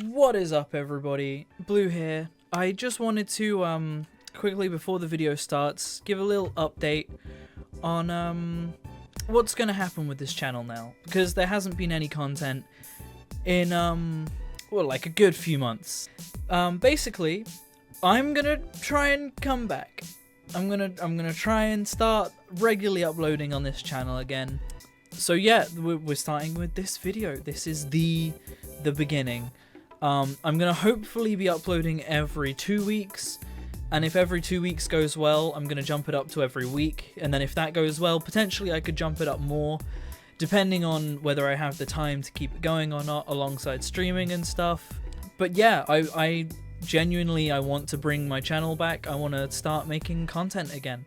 What is up, everybody? Blue here. I just wanted to quickly, before the video starts, give a little update on what's gonna happen with this channel now, because there hasn't been any content in well, like a good few months. Basically, I'm gonna try and come back. I'm gonna try and start regularly uploading on this channel again. So yeah, we're starting with this video. This is the beginning. I'm gonna hopefully be uploading every 2 weeks, and if every 2 weeks goes well, I'm gonna jump it up to every week, and then if that goes well, potentially I could jump it up more, depending on whether I have the time to keep it going or not, alongside streaming and stuff. But yeah, I genuinely want to bring my channel back. I want to start making content again.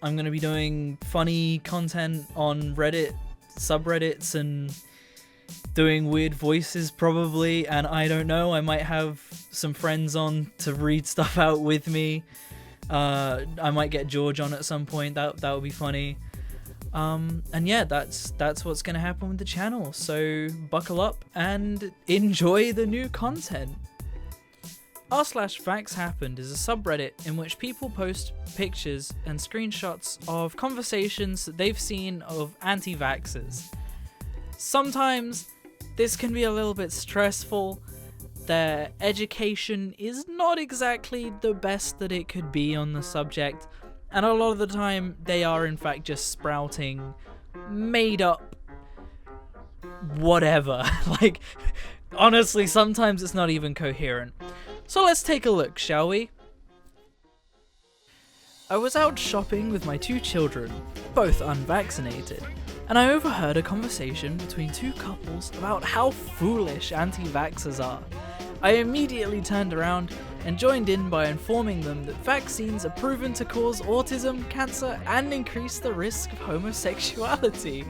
I'm gonna be doing funny content on Reddit, subreddits, and doing weird voices probably, and I don't know, I might have some friends on to read stuff out with me. I might get George on at some point. That would be funny. And yeah, that's what's gonna happen with the channel, so buckle up and enjoy the new content. r/vaxxhappened is a subreddit in which people post pictures and screenshots of conversations that they've seen of anti-vaxxers. Sometimes this can be a little bit stressful. Their education is not exactly the best that it could be on the subject, and a lot of the time they are in fact just sprouting made up whatever. Like, honestly, sometimes it's not even coherent. So let's take a look, shall we? I was out shopping with my 2 children, both unvaccinated, and I overheard a conversation between 2 couples about how foolish anti-vaxxers are. I immediately turned around and joined in by informing them that vaccines are proven to cause autism, cancer, and increase the risk of homosexuality,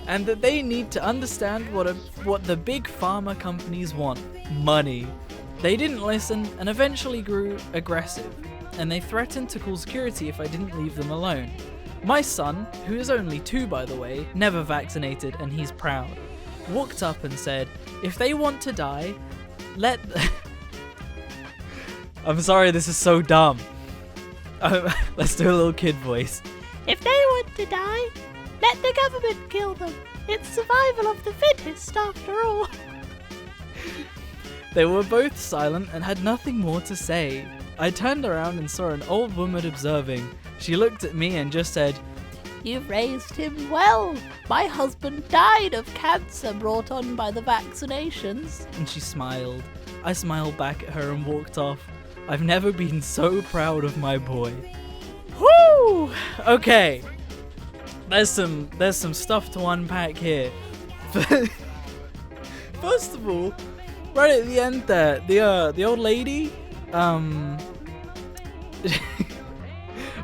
and that they need to understand what the big pharma companies want: money. They didn't listen and eventually grew aggressive, and they threatened to call security if I didn't leave them alone. My son, who is only 2 by the way, never vaccinated, and he's proud, walked up and said, if they want to die, I'm sorry, this is so dumb. Let's do a little kid voice. If they want to die, let the government kill them. It's survival of the fittest after all. They were both silent and had nothing more to say. I turned around and saw an old woman observing. She looked at me and just said, You've raised him well. My husband died of cancer brought on by the vaccinations. And she smiled. I smiled back at her and walked off. I've never been so proud of my boy. Whoo! Okay. There's some stuff to unpack here. First of all, right at the end there, the old lady,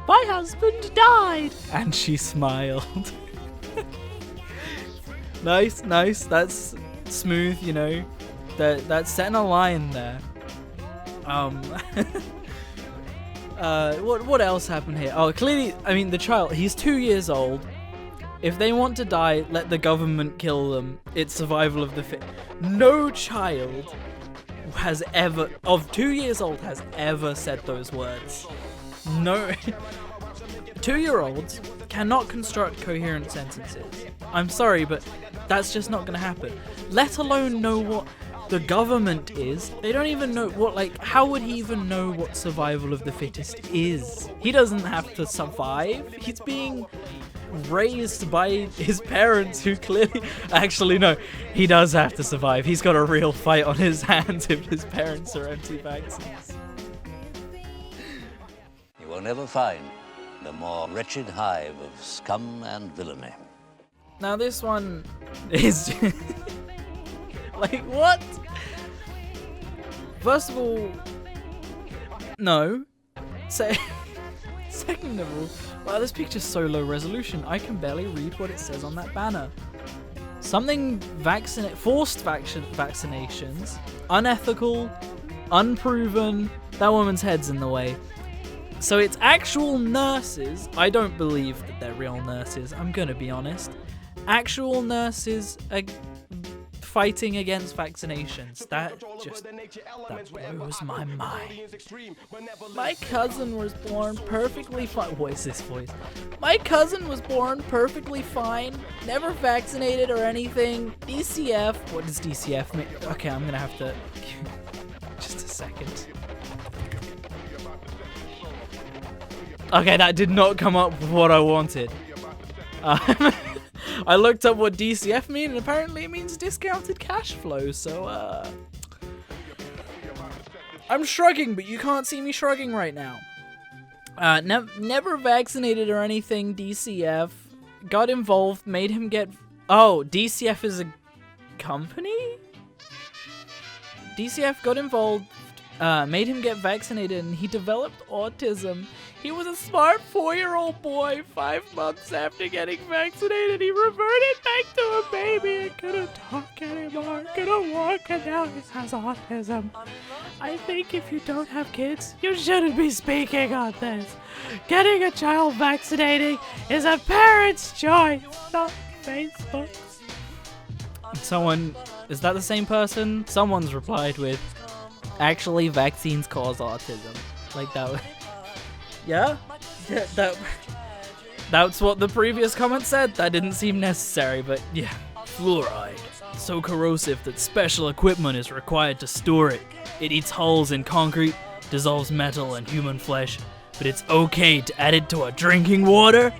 My husband died. and she smiled. Nice. That's smooth, you know. That's setting a line there. What else happened here? Oh, clearly, I mean, the child, he's 2 years old. If they want to die, let the government kill them. It's survival of the fit. No child has ever, of 2 years old, has ever said those words. No. 2-year-olds cannot construct coherent sentences. I'm sorry, but that's just not gonna happen. Let alone know what the government is. They don't even know how would he even know what survival of the fittest is? He doesn't have to survive. He's being raised by his parents who clearly, actually no, he does have to survive. He's got a real fight on his hands if his parents are anti-vaxxers. You will never find a more wretched hive of scum and villainy. Now this one is like, what? First of all, no. Second of all, wow, this picture's so low resolution, I can barely read what it says on that banner. Something forced vaccinations, unethical, unproven. That woman's head's in the way. So it's actual nurses. I don't believe that they're real nurses, I'm gonna be honest. Actual nurses are fighting against vaccinations. That blows my mind. My cousin was born perfectly fine. What is this voice? My cousin was born perfectly fine, never vaccinated or anything. DCF. What does DCF mean? Okay, I'm gonna have to... Just a second. Okay, that did not come up with what I wanted. I looked up what DCF means, and apparently it means discounted cash flow, so, I'm shrugging, but you can't see me shrugging right now. Never vaccinated or anything, DCF. Got involved, made him get... Oh, DCF is a company? DCF got involved, made him get vaccinated, and he developed autism. He was a smart 4-year-old boy. 5 months after getting vaccinated, he reverted back to a baby and couldn't talk anymore, couldn't walk, and now he has autism. I think if you don't have kids, you shouldn't be speaking on this. Getting a child vaccinated is a parent's choice, not Facebook's. Someone, is that the same person? Someone's replied with, actually, vaccines cause autism. Like that. Yeah? That's what the previous comment said. That didn't seem necessary, but yeah. Fluoride. So corrosive that special equipment is required to store it. It eats holes in concrete, dissolves metal and human flesh, but it's okay to add it to our drinking water?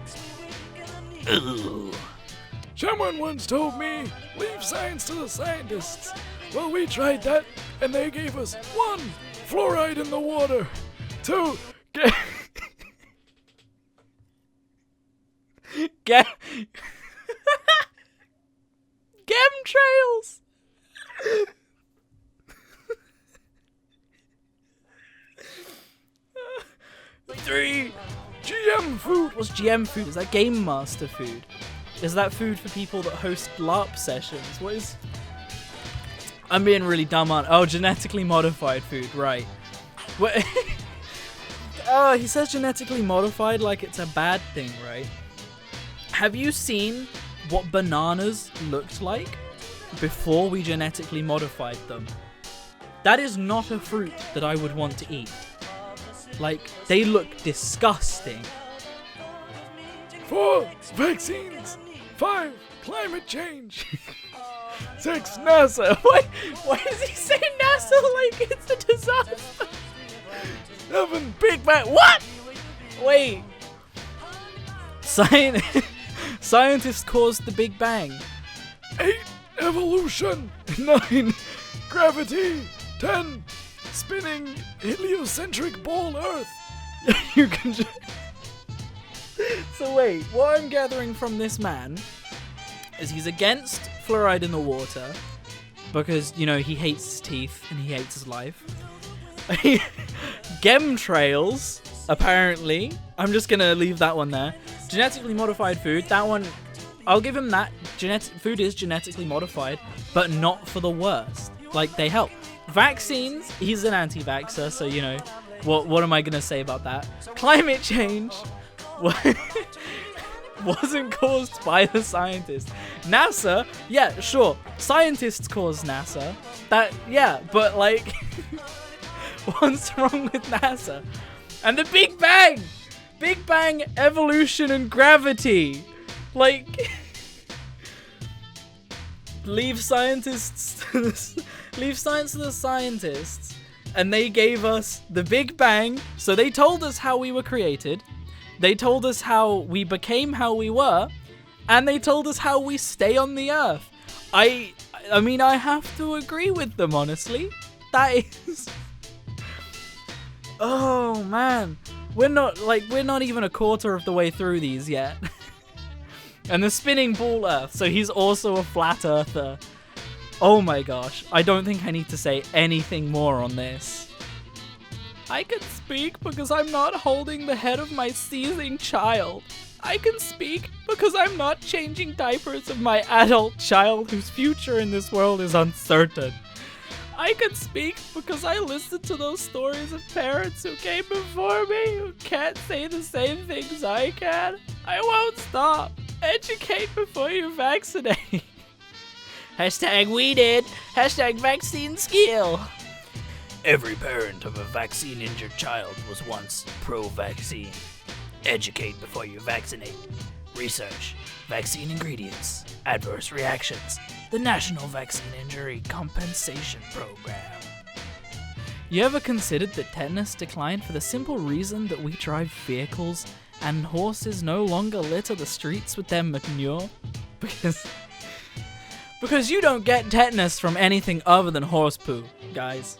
Ugh. Someone once told me, leave science to the scientists. Well, we tried that, and they gave us 1, fluoride in the water. 2, Chemtrails! 3, GM food. What's GM food? Is that Game Master food? Is that food for people that host LARP sessions? What is... I'm being really dumb on... Oh, genetically modified food, right. What? Oh, he says genetically modified like it's a bad thing, right? Have you seen what bananas looked like before we genetically modified them? That is not a fruit that I would want to eat. Like, they look disgusting. 4, vaccines. 5, climate change. 6, NASA. Why does he say NASA like it's a disaster? 7, Big Bang. What? Wait. Scientists caused the Big Bang. 8, evolution. 9, gravity. 10, spinning heliocentric ball Earth. You can just... So wait, what I'm gathering from this man is he's against fluoride in the water because, you know, he hates his teeth and he hates his life. Chemtrails, apparently. I'm just gonna leave that one there. Genetically modified food, that one, I'll give him that. Food is genetically modified, but not for the worst. Like, they help. Vaccines, he's an anti-vaxxer, so, you know, what am I gonna say about that? Climate change wasn't caused by the scientists. NASA, yeah, sure, scientists caused NASA. That, yeah, but like, what's wrong with NASA? And the Big Bang! Big Bang, evolution, and gravity. Like, leave science to the scientists, and they gave us the Big Bang. So they told us how we were created. They told us how we became how we were, and they told us how we stay on the earth. I mean, I have to agree with them, honestly. That is... Oh, man. We're not even a quarter of the way through these yet. And the spinning ball earth, so he's also a flat earther. Oh my gosh, I don't think I need to say anything more on this. I can speak because I'm not holding the head of my seething child. I can speak because I'm not changing diapers of my adult child whose future in this world is uncertain. I can speak because I listened to those stories of parents who came before me who can't say the same things I can. I won't stop. Educate before you vaccinate. Hashtag we did. Hashtag vaccine skill. Every parent of a vaccine-injured child was once pro-vaccine. Educate before you vaccinate. Research. Vaccine ingredients. Adverse reactions. The National Vaccine Injury Compensation Program. You ever considered that tetanus declined for the simple reason that we drive vehicles and horses no longer litter the streets with their manure? Because you don't get tetanus from anything other than horse poo, guys.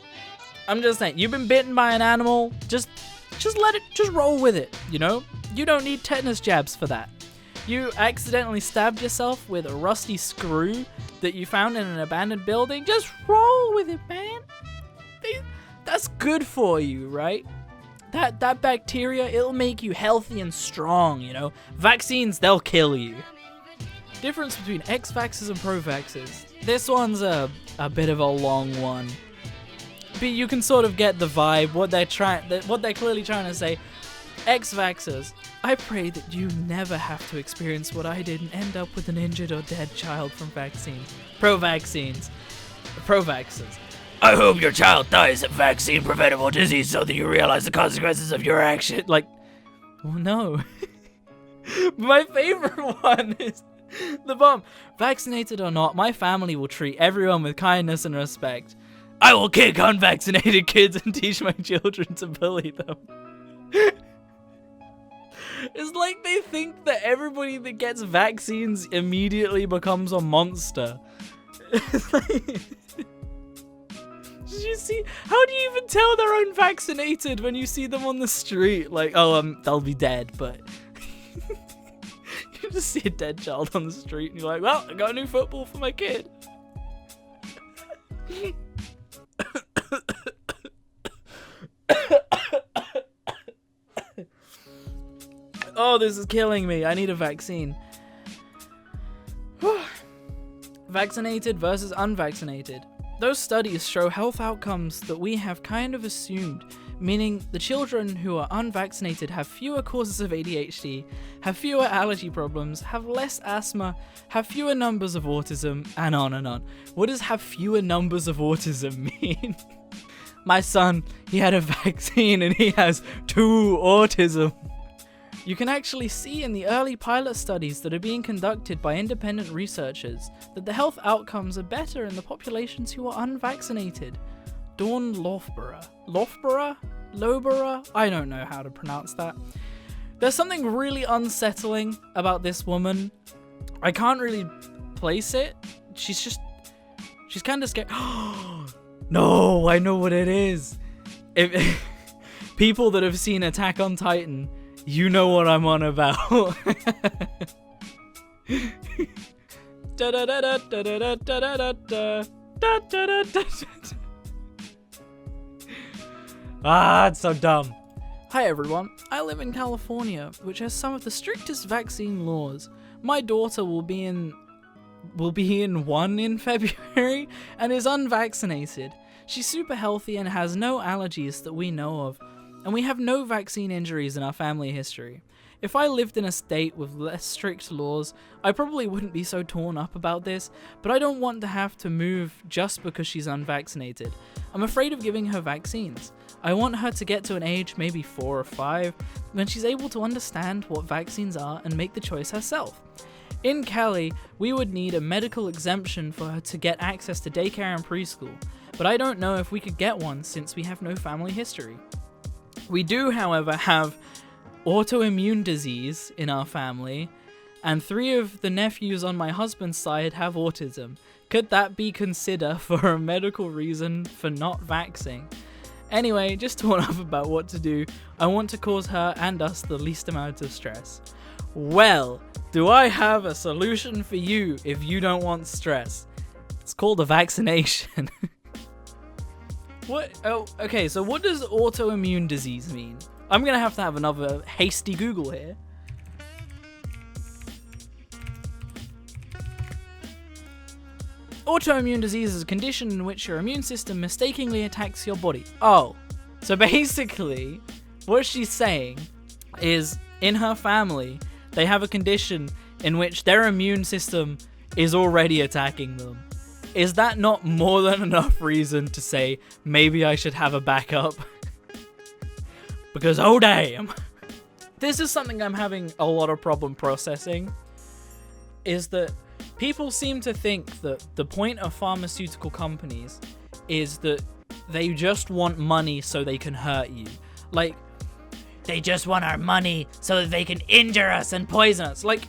I'm just saying, you've been bitten by an animal, just roll with it, you know? You don't need tetanus jabs for that. You accidentally stabbed yourself with a rusty screw that you found in an abandoned building, just roll with it, man. That's good for you, right? That bacteria, it'll make you healthy and strong, you know? Vaccines, they'll kill you. Difference between ex-vaxxers and pro-vaxxers. This one's a bit of a long one. But you can sort of get the vibe, what they're clearly trying to say. Ex-vaxxers, I pray that you never have to experience what I did and end up with an injured or dead child from vaccines. Pro-vaccines. Pro-vaxxers. I hope your child dies of vaccine-preventable disease so that you realize the consequences of your action. Like, well, no. My favorite one is the bomb. Vaccinated or not, my family will treat everyone with kindness and respect. I will kick unvaccinated kids and teach my children to bully them. It's like they think that everybody that gets vaccines immediately becomes a monster. It's like, did you see? How do you even tell they're unvaccinated when you see them on the street? Like, oh, they'll be dead, but you just see a dead child on the street and you're like, well, I got a new football for my kid. Oh, this is killing me. I need a vaccine. Vaccinated versus unvaccinated. Those studies show health outcomes that we have kind of assumed, meaning the children who are unvaccinated have fewer causes of ADHD, have fewer allergy problems, have less asthma, have fewer numbers of autism, and on and on. What does have fewer numbers of autism mean? My son, he had a vaccine and he has 2 autism. You can actually see in the early pilot studies that are being conducted by independent researchers that the health outcomes are better in the populations who are unvaccinated. Dawn Lobera? I don't know how to pronounce that. There's something really unsettling about this woman. I can't really place it. She's kind of scared. No, I know what it is. If people that have seen Attack on Titan, you know what I'm on about. Ah, it's so dumb. Hi everyone, I live in California, which has some of the strictest vaccine laws. My daughter will be in 1 in February and is unvaccinated. She's super healthy and has no allergies that we know of, and we have no vaccine injuries in our family history. If I lived in a state with less strict laws, I probably wouldn't be so torn up about this, but I don't want to have to move just because she's unvaccinated. I'm afraid of giving her vaccines. I want her to get to an age, maybe 4 or 5, when she's able to understand what vaccines are and make the choice herself. In Cali, we would need a medical exemption for her to get access to daycare and preschool, but I don't know if we could get one since we have no family history. We do, however, have autoimmune disease in our family, and 3 of the nephews on my husband's side have autism. Could that be considered for a medical reason for not vaxxing? Anyway, just torn up about what to do. I want to cause her and us the least amount of stress. Well, do I have a solution for you if you don't want stress? It's called a vaccination. What? Oh, okay, so what does autoimmune disease mean? I'm gonna have to have another hasty Google here. Autoimmune disease is a condition in which your immune system mistakenly attacks your body. Oh, so basically, what she's saying is in her family, they have a condition in which their immune system is already attacking them. is that not more than enough reason to say maybe I should have a backup? Because oh damn. This is something I'm having a lot of problem processing, is that people seem to think that the point of pharmaceutical companies is that they just want money so they can hurt you. Like, They just want our money so that they can injure us and poison us. like,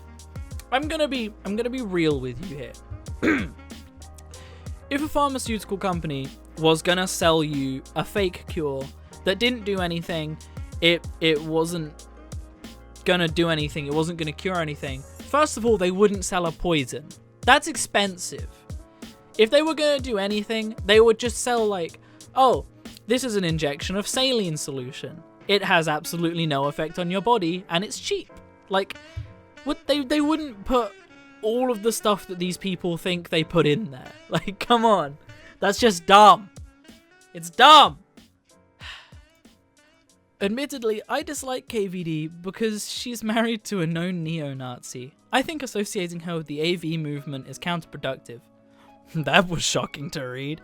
I'm gonna be real with you here. If a pharmaceutical company was gonna sell you a fake cure that didn't do anything, it wasn't gonna do anything, it wasn't gonna cure anything, first of all, they wouldn't sell a poison. That's expensive. If they were gonna do anything, they would just sell like, oh, this is an injection of saline solution. It has absolutely no effect on your body, and it's cheap. Like, they wouldn't put all of the stuff that these people think they put in there. Like, come on. That's just dumb. It's dumb. Admittedly, I dislike KVD because she's married to a known neo-Nazi. I think associating her with the AV movement is counterproductive. That was shocking to read.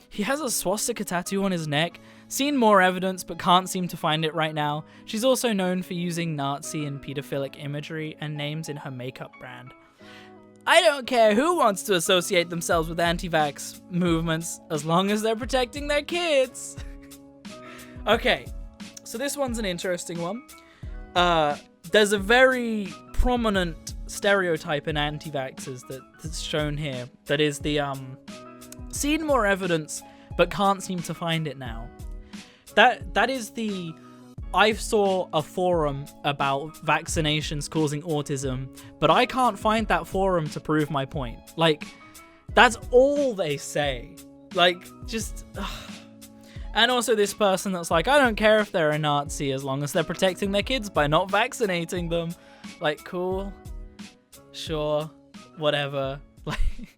He has a swastika tattoo on his neck, seen more evidence but can't seem to find it right now. She's also known for using Nazi and pedophilic imagery and names in her makeup brand. I don't care who wants to associate themselves with anti-vax movements as long as they're protecting their kids. Okay, so this one's an interesting one. There's a very prominent stereotype in anti-vaxxers that's shown here. That is the seen more evidence but can't seem to find it now. That is the I saw a forum about vaccinations causing autism, but I can't find that forum to prove my point. Like, that's all they say. Like, just... And also this person that's like, I don't care if they're a Nazi as long as they're protecting their kids by not vaccinating them. Like, cool. Sure. Whatever. Like,